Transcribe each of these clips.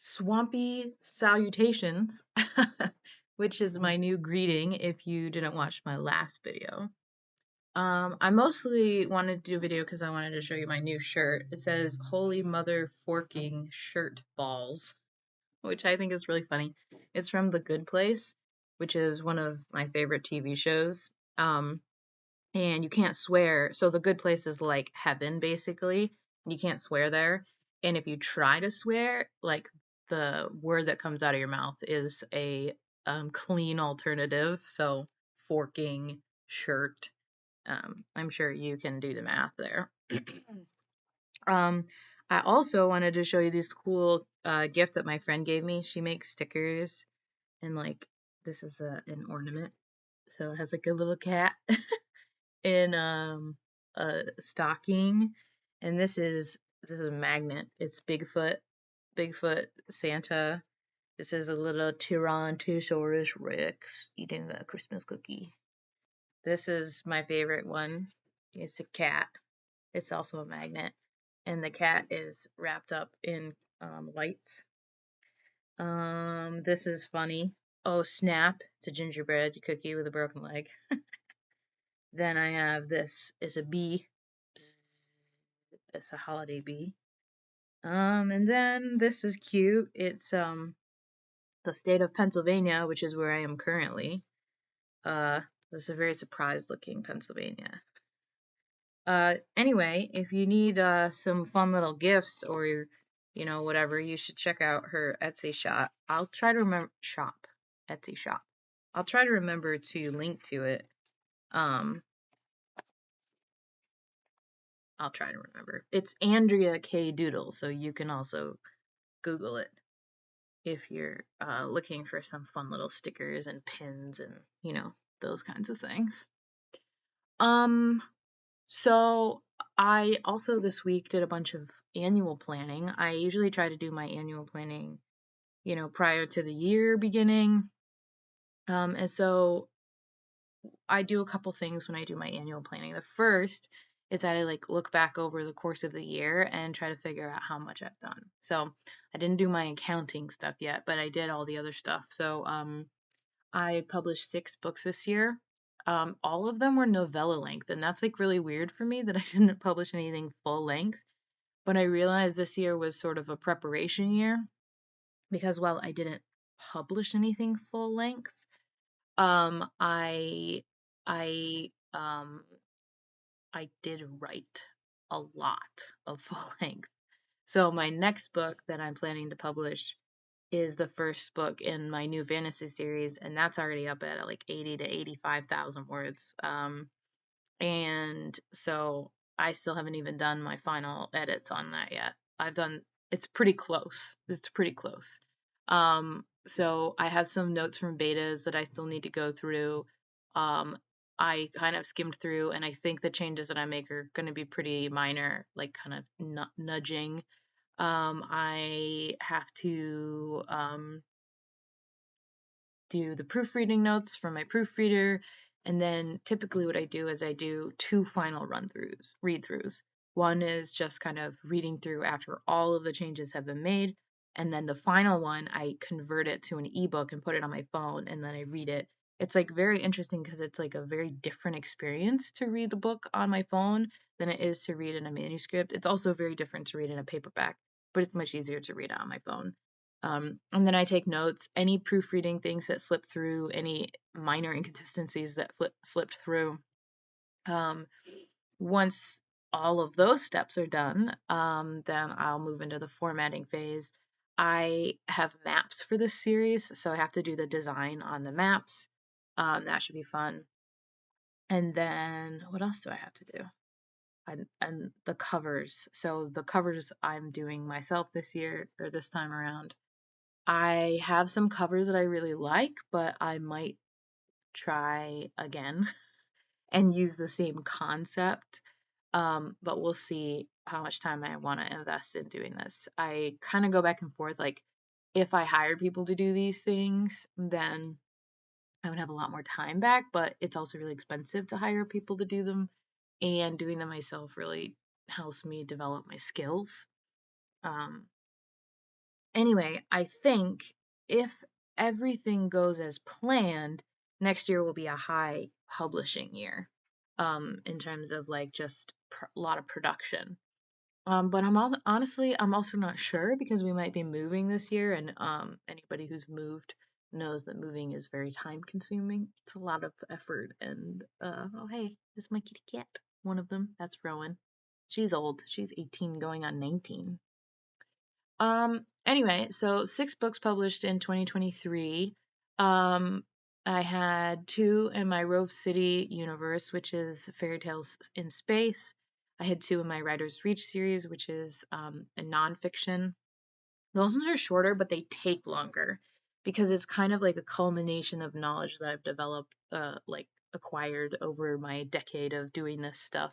Swampy salutations, which is my new greeting if you didn't watch my last video. I mostly wanted to do a video because I wanted to show you my new shirt. It says Holy Mother Forking Shirt Balls, which I think is really funny. It's from The Good Place, which is one of my favorite TV shows. And you can't swear. So The Good Place is like heaven, basically. You can't swear there. And if you try to swear, like the word that comes out of your mouth is a clean alternative. So forking, shirt. I'm sure you can do the math there. um, I also wanted to show you this cool gift that my friend gave me. She makes stickers, and like this is an ornament. So it has like a little cat in a stocking, and this is a magnet. It's Bigfoot Santa. This is a little Tyrannosaurus Rex eating a Christmas cookie. This is my favorite one. It's a cat. It's also a magnet, and the cat is wrapped up in lights. This is funny. Oh snap! It's a gingerbread cookie with a broken leg. Then I have this is a bee. It's a holiday bee. And then this is cute. It's the state of Pennsylvania, which is where I am currently. This is a very surprised looking Pennsylvania. Anyway, if you need some fun little gifts or whatever, you should check out her Etsy shop. I'll try to remember Etsy shop. I'll try to remember to link to it. I'll try to remember. It's Andrea K Doodle, so you can also Google it if you're looking for some fun little stickers and pins and those kinds of things. Um, so I also this week did a bunch of annual planning. I usually try to do my annual planning, prior to the year beginning. And so I do a couple things when I do my annual planning. The first is that I like look back over the course of the year and try to figure out how much I've done. So I didn't do my accounting stuff yet, but I did all the other stuff. So I published 6 books this year. All of them were novella length, and that's like really weird for me that I didn't publish anything full length. But I realized this year was sort of a preparation year because while I didn't publish anything full length, I I I did write a lot of full length. So my next book that I'm planning to publish is the first book in my new fantasy series, and that's already up at like 80 to 85,000 words. And so I still haven't even done my final edits on that yet. It's pretty close. It's pretty close. So I have some notes from betas that I still need to go through. Um, I kind of skimmed through, and I think the changes that I make are going to be pretty minor, like kind of nudging. I have to do the proofreading notes for my proofreader. And then typically what I do is I do 2 final read throughs. One is just kind of reading through after all of the changes have been made. And then the final one, I convert it to an ebook and put it on my phone and then I read it. It's like very interesting because it's like a very different experience to read the book on my phone than it is to read in a manuscript. It's also very different to read in a paperback, but it's much easier to read it on my phone. And then I take notes, any proofreading things that slip through, any minor inconsistencies that slipped through. Um, Once all of those steps are done, then I'll move into the formatting phase. I have maps for this series, so I have to do the design on the maps. That should be fun. And then what else do I have to do? And the covers. So the covers I'm doing myself this year or this time around. I have some covers that I really like, but I might try again and use the same concept. But we'll see how much time I want to invest in doing this. I kind of go back and forth. Like, if I hired people to do these things, then I would have a lot more time back, but it's also really expensive to hire people to do them. And doing them myself really helps me develop my skills. Um, Anyway, I think if everything goes as planned, next year will be a high publishing year, in terms of like just a lot of production. But honestly, I'm also not sure because we might be moving this year, and anybody who's moved knows that moving is very time consuming. It's a lot of effort, and oh hey, this is my kitty cat. One of them, that's Rowan. She's old. She's 18 going on 19. Anyway, so 6 books published in 2023. Um, I had 2 in my Rove City universe, which is Fairy Tales in Space. I had 2 in my Writer's Reach series, which is a nonfiction. Those ones are shorter, but they take longer because it's kind of like a culmination of knowledge that I've developed, like acquired over my decade of doing this stuff.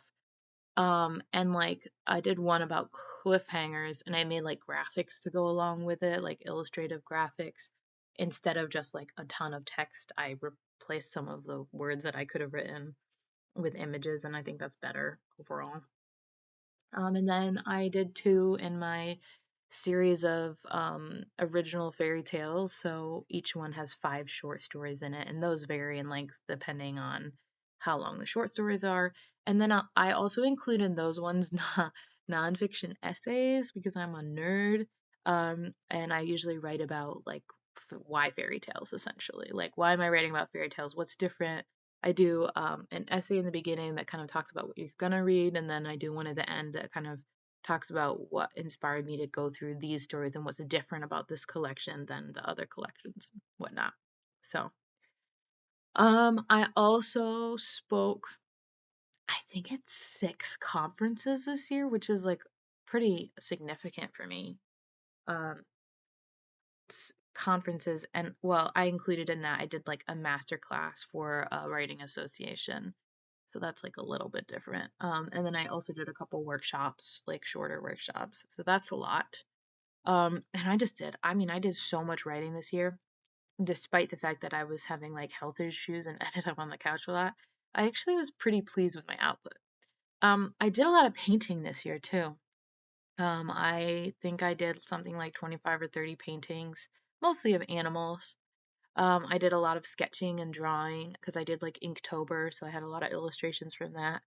And like I did one about cliffhangers and I made like graphics to go along with it, like illustrative graphics. Instead of just like a ton of text, I replaced some of the words that I could have written with images, and I think that's better overall. And then I did 2 in my series of original fairy tales. So each one has 5 short stories in it, and those vary in length depending on how long the short stories are. And then I also include in those ones nonfiction essays because I'm a nerd. And I usually write about like why fairy tales essentially. Like, why am I writing about fairy tales? What's different? I do an essay in the beginning that kind of talks about what you're gonna read, and then I do one at the end that kind of talks about what inspired me to go through these stories and what's different about this collection than the other collections and whatnot. So, I also spoke, I think it's 6 conferences this year, which is like pretty significant for me. Um, Conferences, and well, I included in that I did like a master class for a writing association. So that's like a little bit different. And then I also did a couple workshops, like shorter workshops. So that's a lot. And I mean, I did so much writing this year, despite the fact that I was having like health issues and ended up on the couch a lot. I actually was pretty pleased with my output. I did a lot of painting this year too. I think I did something like 25 or 30 paintings, mostly of animals. I did a lot of sketching and drawing because I did like Inktober, so I had a lot of illustrations from that.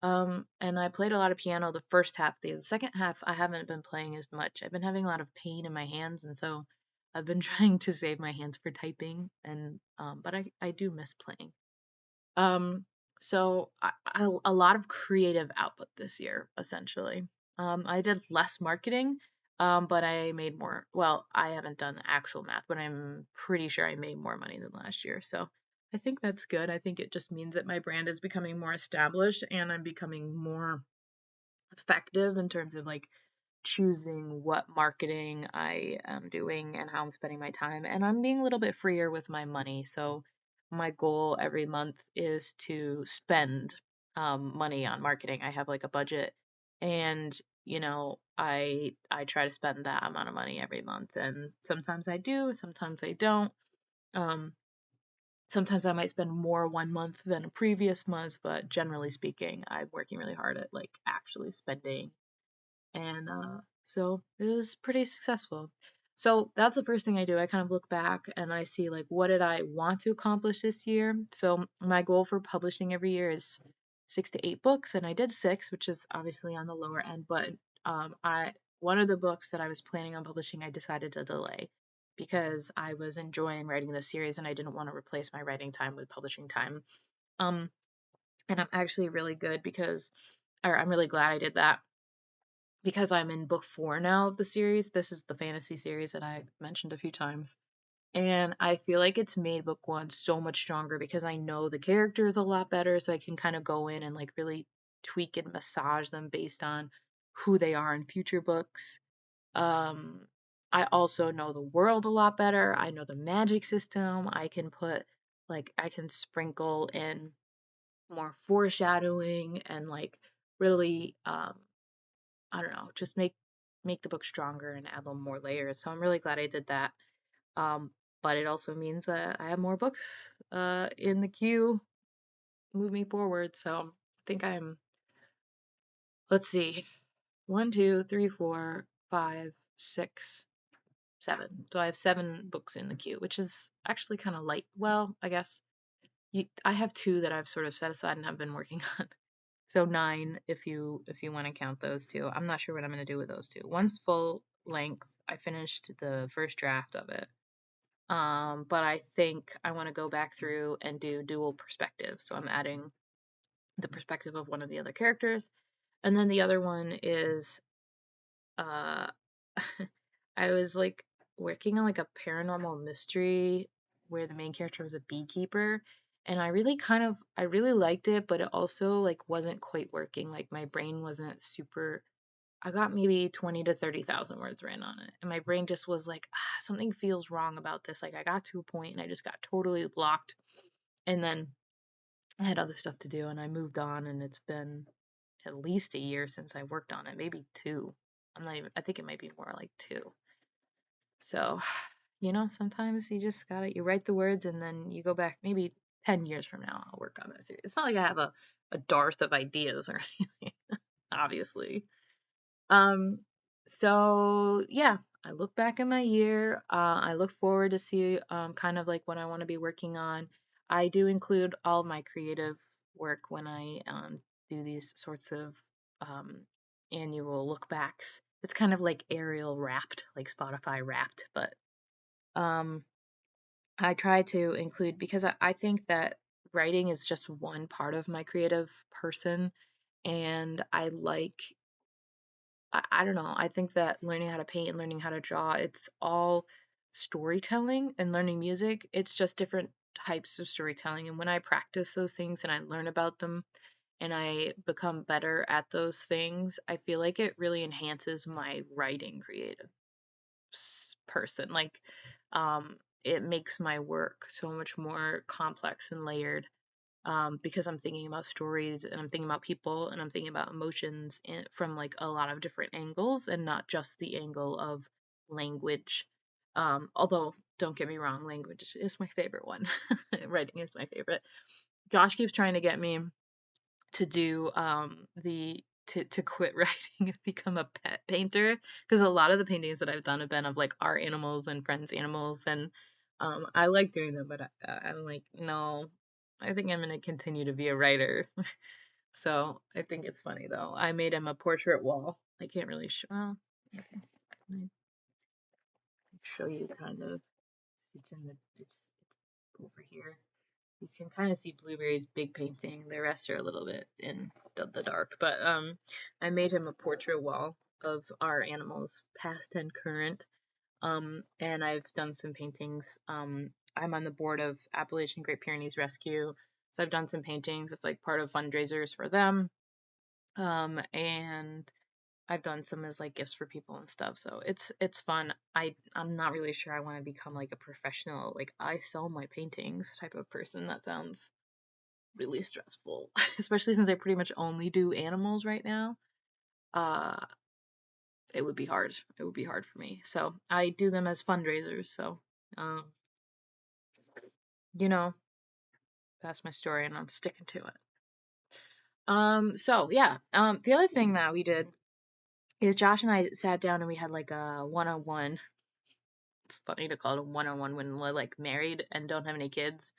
And I played a lot of piano the first half. The second half, I haven't been playing as much. I've been having a lot of pain in my hands, and so I've been trying to save my hands for typing. And but I do miss playing. Um, so a lot of creative output this year, essentially. I did less marketing, but I made more. Well, I haven't done the actual math, but I'm pretty sure I made more money than last year. So I think that's good. I think it just means that my brand is becoming more established and I'm becoming more effective in terms of like choosing what marketing I am doing and how I'm spending my time. And I'm being a little bit freer with my money. So my goal every month is to spend money on marketing. I have like a budget, and I try to spend that amount of money every month. And sometimes I do, sometimes I don't. Um, Sometimes I might spend more one month than a previous month, but generally speaking, I'm working really hard at like actually spending, and so it was pretty successful. So that's the first thing I do. I kind of look back and I see like what did I want to accomplish this year. So my goal for publishing every year is 6 to 8 books, and I did 6, which is obviously on the lower end. But I one of the books that I was planning on publishing, I decided to delay because I was enjoying writing the series and I didn't want to replace my writing time with publishing time. Um, and I'm actually really good because, or I'm really glad I did that because I'm in book 4 now of the series. This is the fantasy series that I mentioned a few times. And I feel like it's made book 1 so much stronger because I know the characters a lot better, so I can kind of go in and like really tweak and massage them based on who they are in future books. Um, I also know the world a lot better. I know the magic system. I can sprinkle in more foreshadowing and like really I don't know, just make the book stronger and add a little more layers. So I'm really glad I did that. Um, but it also means that I have more books in the queue moving forward. So I think let's see, 1, 2, 3, 4, 5, 6. 7. So I have 7 books in the queue, which is actually kind of light. Well, I guess I have 2 that I've sort of set aside and have been working on. So 9 if you want to count those two. I'm not sure what I'm going to do with those two. One's full length. I finished the first draft of it. But I think I want to go back through and do dual perspectives. So I'm adding the perspective of one of the other characters. And then the other one is uh I was like working on like a paranormal mystery where the main character was a beekeeper, and I really liked it, but it also like wasn't quite working. Like my brain wasn't super. I got maybe 20 to 30,000 words written on it, and my brain just was like, something feels wrong about this. Like I got to a point and I just got totally blocked, and then I had other stuff to do and I moved on, and it's been at least a year since I worked on it, maybe 2. I think it might be more like 2. So, sometimes you just gotta, you write the words and then you go back, maybe 10 years from now, I'll work on that series. It's not like I have a dearth of ideas or anything, obviously. Um, so yeah, I look back at my year. I look forward to see kind of like what I want to be working on. I do include all my creative work when I do these sorts of um, annual look backs. It's kind of like Ariel wrapped, like Spotify wrapped, but um, I try to include because I think that writing is just one part of my creative person, and I don't know. I think that learning how to paint and learning how to draw, it's all storytelling, and learning music, it's just different types of storytelling. And when I practice those things and I learn about them and I become better at those things, I feel like it really enhances my writing creative person. Like, it makes my work so much more complex and layered, because I'm thinking about stories and I'm thinking about people and I'm thinking about emotions from like a lot of different angles and not just the angle of language. Although, don't get me wrong, language is my favorite one. Writing is my favorite. Josh keeps trying to get me to do to quit writing and become a pet painter, because a lot of the paintings that I've done have been of like our animals and friends' animals, and I like doing them, but I'm like, no, I think I'm gonna continue to be a writer. So I think it's funny though. I made him a portrait wall. I can't really show. Well, okay. Let me show you kind of. It's over here. You can kind of see Blueberry's big painting. The rest are a little bit in the dark, but I made him a portrait wall of our animals, past and current. And I've done some paintings. I'm on the board of Appalachian Great Pyrenees Rescue, so I've done some paintings. It's like part of fundraisers for them. And I've done some as like gifts for people and stuff. So it's fun. I'm not really sure I want to become like a professional, like I sell my paintings type of person. That sounds really stressful, especially since I pretty much only do animals right now. Uh, it would be hard. It would be hard for me. So I do them as fundraisers. So, um, you know, that's my story, and I'm sticking to it. So yeah. The other thing that we did is Josh and I sat down and we had like a one-on-one. It's funny to call it a one-on-one when we're like married and don't have any kids,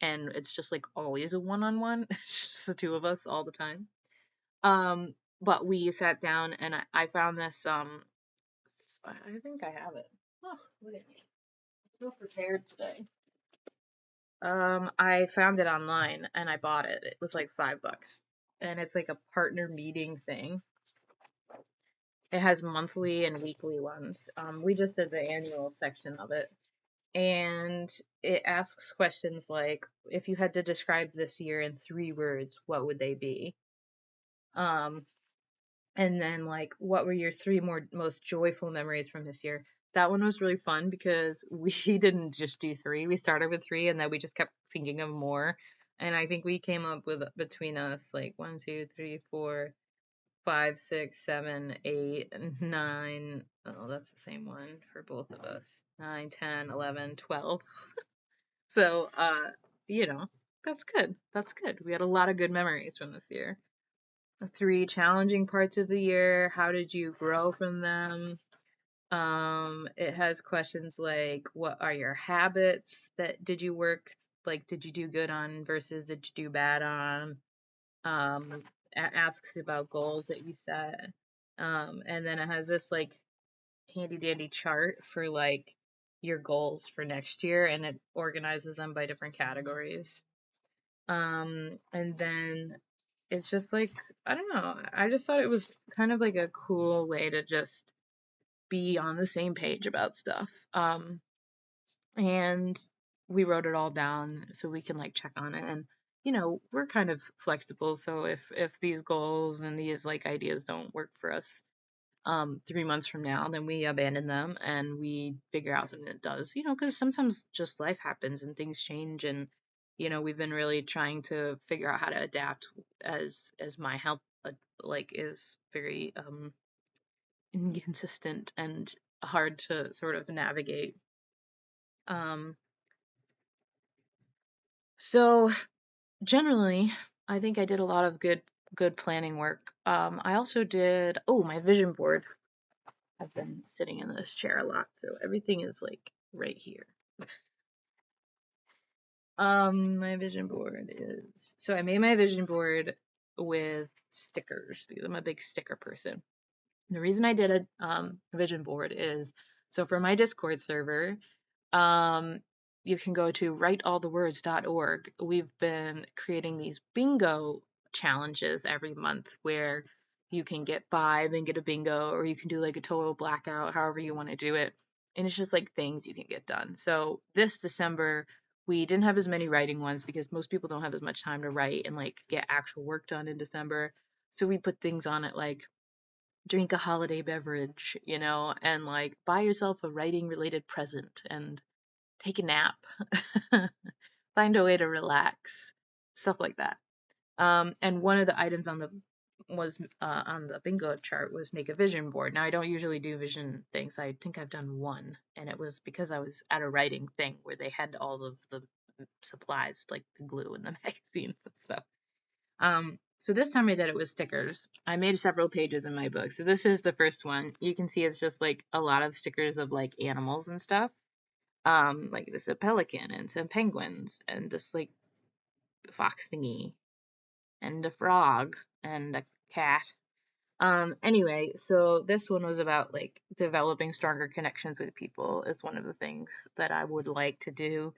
and it's just like always a one-on-one. It's just the two of us all the time. Um, but we sat down and I found this I think I have it. Oh, look at me. I'm so prepared today. I found it online and I bought it. It was like $5. And it's like a partner meeting thing. It has monthly and weekly ones. We just did the annual section of it. And it asks questions like, if you had to describe this year in 3 words, what would they be? Um, And then, like, what were your 3 most joyful memories from this year? That one was really fun because we didn't just do 3. We started with 3 and then we just kept thinking of more. And I think we came up with between us like 1, 2, 3, 4, 5, 6, 7, 8, 9. Oh, that's the same one for both of us. 9, 10, 11, 12. So, that's good. That's good. We had a lot of good memories from this year. The 3 challenging parts of the year. How did you grow from them? It has questions like, what are your habits that did you work, like, did you do good on versus did you do bad on? Um, asks about goals that you set. And then it has this like handy dandy chart for like your goals for next year, and it organizes them by different categories. And then it's just like, I don't know, I just thought it was kind of like a cool way to just be on the same page about stuff. And we wrote it all down so we can like check on it. And we're kind of flexible, so if these goals and these like ideas don't work for us 3 months from now, then we abandon them and we figure out something that does, because sometimes just life happens and things change. And we've been really trying to figure out how to adapt as my health like is very inconsistent and hard to sort of navigate. um so generally, I think I did a lot of good planning work. I also did, oh, my vision board. I've been sitting in this chair a lot, so everything is like right here. My vision board is, so I made my vision board with stickers because I'm a big sticker person. The reason I did a vision board is, so for my Discord server, um, you can go to writeallthewords.org. We've been creating these bingo challenges every month where you can get 5 and get a bingo, or you can do like a total blackout, however you want to do it. And it's just like things you can get done. So this December, we didn't have as many writing ones because most people don't have as much time to write and like get actual work done in December. So we put things on it like drink a holiday beverage, and like buy yourself a writing related present and take a nap, find a way to relax, stuff like that. And one of the items on the bingo chart was make a vision board. Now I don't usually do vision things. I think I've done one, and it was because I was at a writing thing where they had all of the supplies like the glue and the magazines and stuff. So this time I did it with stickers. I made several pages in my book. So this is the first one. You can see it's just like a lot of stickers of like animals and stuff. Like this a pelican and some penguins and this like fox thingy and a frog and a cat. Anyway, so this one was about like developing stronger connections with people is one of the things that I would like to do.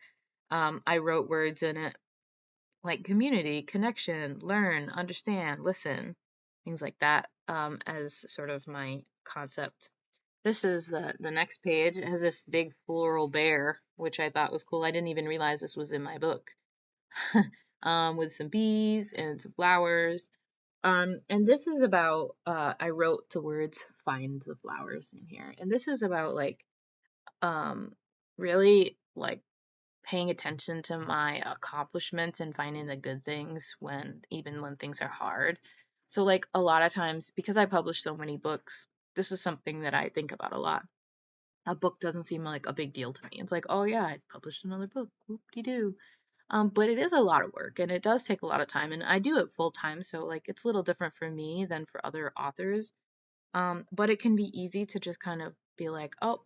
I wrote words in it like community, connection, learn, understand, listen, things like that, as sort of my concept. This is the next page. It has this big floral bear, which I thought was cool. I didn't even realize this was in my book. With some bees and some flowers. And this is about, I wrote the words find the flowers in here. And this is about like, um, really like paying attention to my accomplishments and finding the good things even when things are hard. So like a lot of times, because I publish so many books, this is something that I think about a lot. A book doesn't seem like a big deal to me. It's like, oh yeah, I published another book, whoop-de-doo. But it is a lot of work and it does take a lot of time, and I do it full time, so like it's a little different for me than for other authors. But it can be easy to just kind of be like, oh,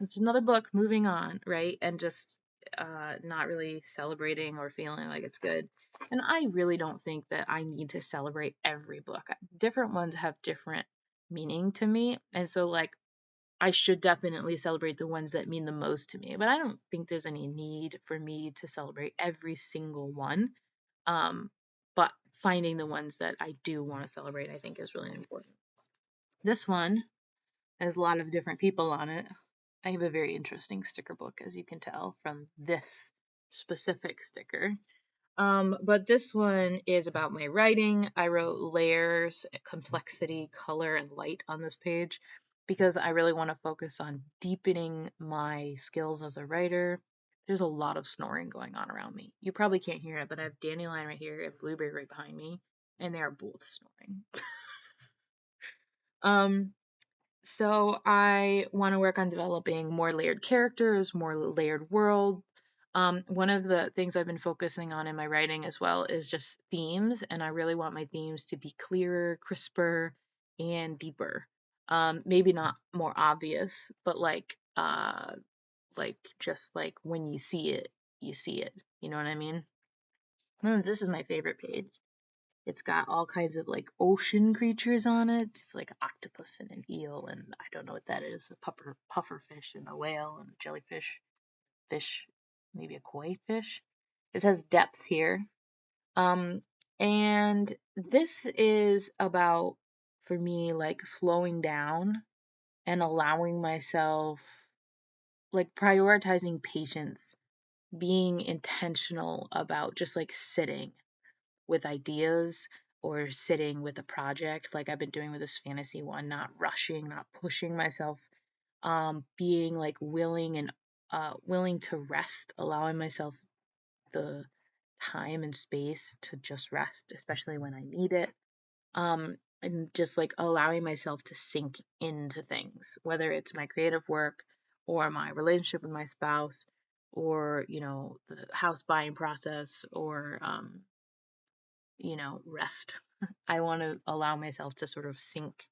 it's another book, moving on, right? And just not really celebrating or feeling like it's good. And I really don't think that I need to celebrate every book. Different ones have different meaning to me. And so, like, I should definitely celebrate the ones that mean the most to me. But I don't think there's any need for me to celebrate every single one. Um, but finding the ones that I do want to celebrate, I think, is really important. This one has a lot of different people on it. I have a very interesting sticker book, as you can tell from this specific sticker. But this one is about my writing. I wrote layers, complexity, color, and light on this page because I really want to focus on deepening my skills as a writer. There's a lot of snoring going on around me. You probably can't hear it, but I have Dandelion right here and Blueberry right behind me, and they are both snoring. um, so I want to work on developing more layered characters, more layered world. One of the things I've been focusing on in my writing as well is just themes, and I really want my themes to be clearer, crisper, and deeper. Maybe not more obvious, but like just like when you see it, you see it. You know what I mean? This is my favorite page. It's got all kinds of like ocean creatures on it. It's like an octopus and an eel, and I don't know what that is. A puffer fish and a whale and a jellyfish, fish, maybe a koi fish. It says depth here. Um, and this is about, for me, like slowing down and allowing myself, like prioritizing patience, being intentional about just like sitting with ideas or sitting with a project like I've been doing with this fantasy one, not rushing, not pushing myself, being like willing to rest, allowing myself the time and space to just rest, especially when I need it. And just like allowing myself to sink into things, whether it's my creative work or my relationship with my spouse or, the house buying process or, rest. I want to allow myself to sort of sink.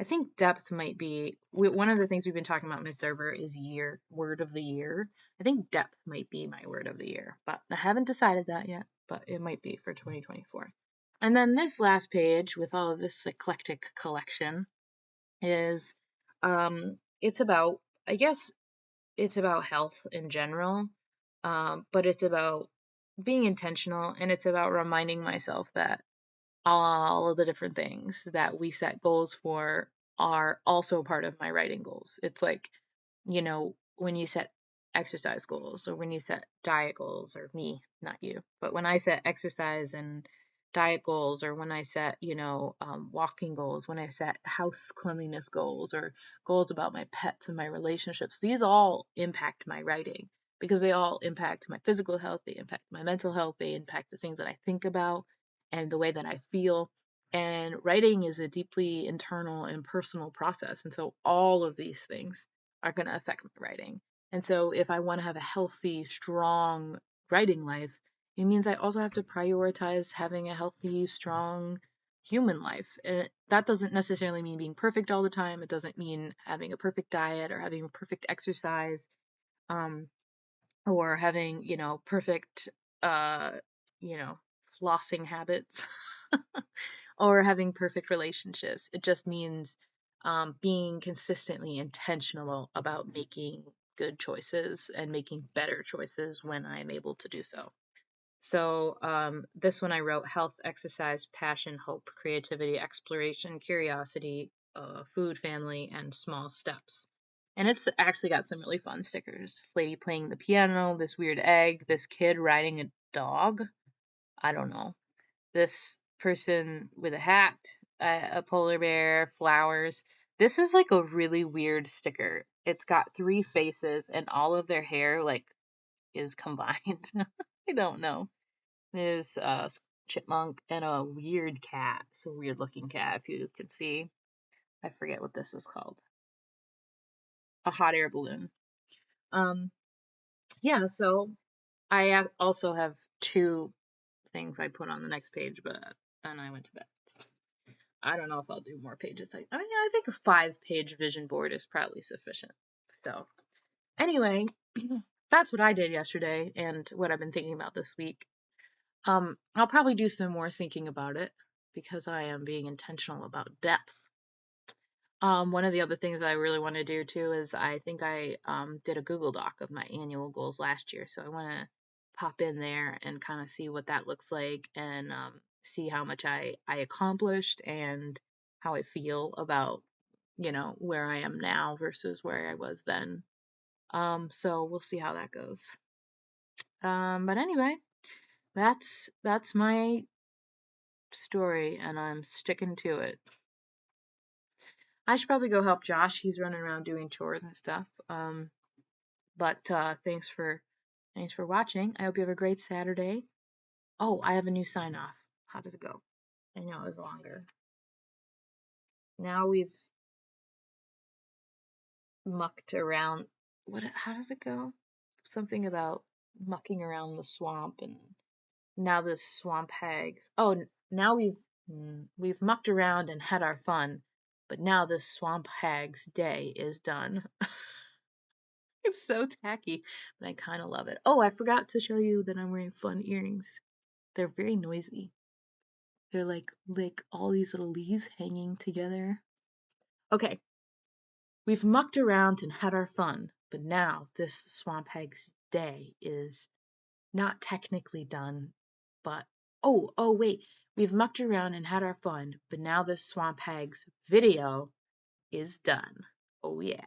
I think depth might be one of the things we've been talking about in the server is word of the year. I think depth might be my word of the year, but I haven't decided that yet, but it might be for 2024. And then this last page with all of this eclectic collection is it's about, I guess it's about health in general, but it's about being intentional, and it's about reminding myself that all of the different things that we set goals for are also part of my writing goals. It's like, when you set exercise goals or when you set diet goals, or me, not you, but when I set exercise and diet goals, or when I set, walking goals, when I set house cleanliness goals or goals about my pets and my relationships, these all impact my writing because they all impact my physical health, they impact my mental health, they impact the things that I think about and the way that I feel. And writing is a deeply internal and personal process. And so all of these things are going to affect my writing. And so if I want to have a healthy, strong writing life, it means I also have to prioritize having a healthy, strong human life. And that doesn't necessarily mean being perfect all the time. It doesn't mean having a perfect diet or having perfect exercise. Or having, perfect, uh, you know, flossing habits or having perfect relationships. It just means being consistently intentional about making good choices and making better choices when I'm able to do so. So this one I wrote health, exercise, passion, hope, creativity, exploration, curiosity, food, family, and small steps. And it's actually got some really fun stickers. This lady playing the piano, this weird egg, this kid riding a dog. I don't know. This person with a hat, a polar bear, flowers. This is like a really weird sticker. It's got three faces and all of their hair like is combined. I don't know. There's a chipmunk and a weird cat. It's a weird looking cat, if you could see. I forget what this is called. A hot air balloon. Um, yeah, so also have two things I put on the next page, but then I went to bed. So I don't know if I'll do more pages. I think a 5-page vision board is probably sufficient. So anyway, that's what I did yesterday and what I've been thinking about this week. I'll probably do some more thinking about it because I am being intentional about depth. One of the other things that I really want to do too is I think I did a Google Doc of my annual goals last year. So I want to pop in there and kind of see what that looks like and see how much I accomplished and how I feel about, where I am now versus where I was then. So we'll see how that goes. But anyway, that's my story and I'm sticking to it. I should probably go help Josh. He's running around doing chores and stuff. But thanks for watching. I hope you have a great Saturday. Oh, I have a new sign off. How does it go? I know it was longer. Now we've mucked around. How does it go? Something about mucking around the swamp and now the swamp hags. Oh, now we've mucked around and had our fun. but now this swamp hag's day is done. It's so tacky, but I kind of love it. Oh, I forgot to show you that I'm wearing fun earrings. They're very noisy. They're like all these little leaves hanging together. Okay, we've mucked around and had our fun, but now this swamp hag's day is not technically done, but oh wait, we've mucked around and had our fun, but now this swamp hag's video is done. Oh yeah.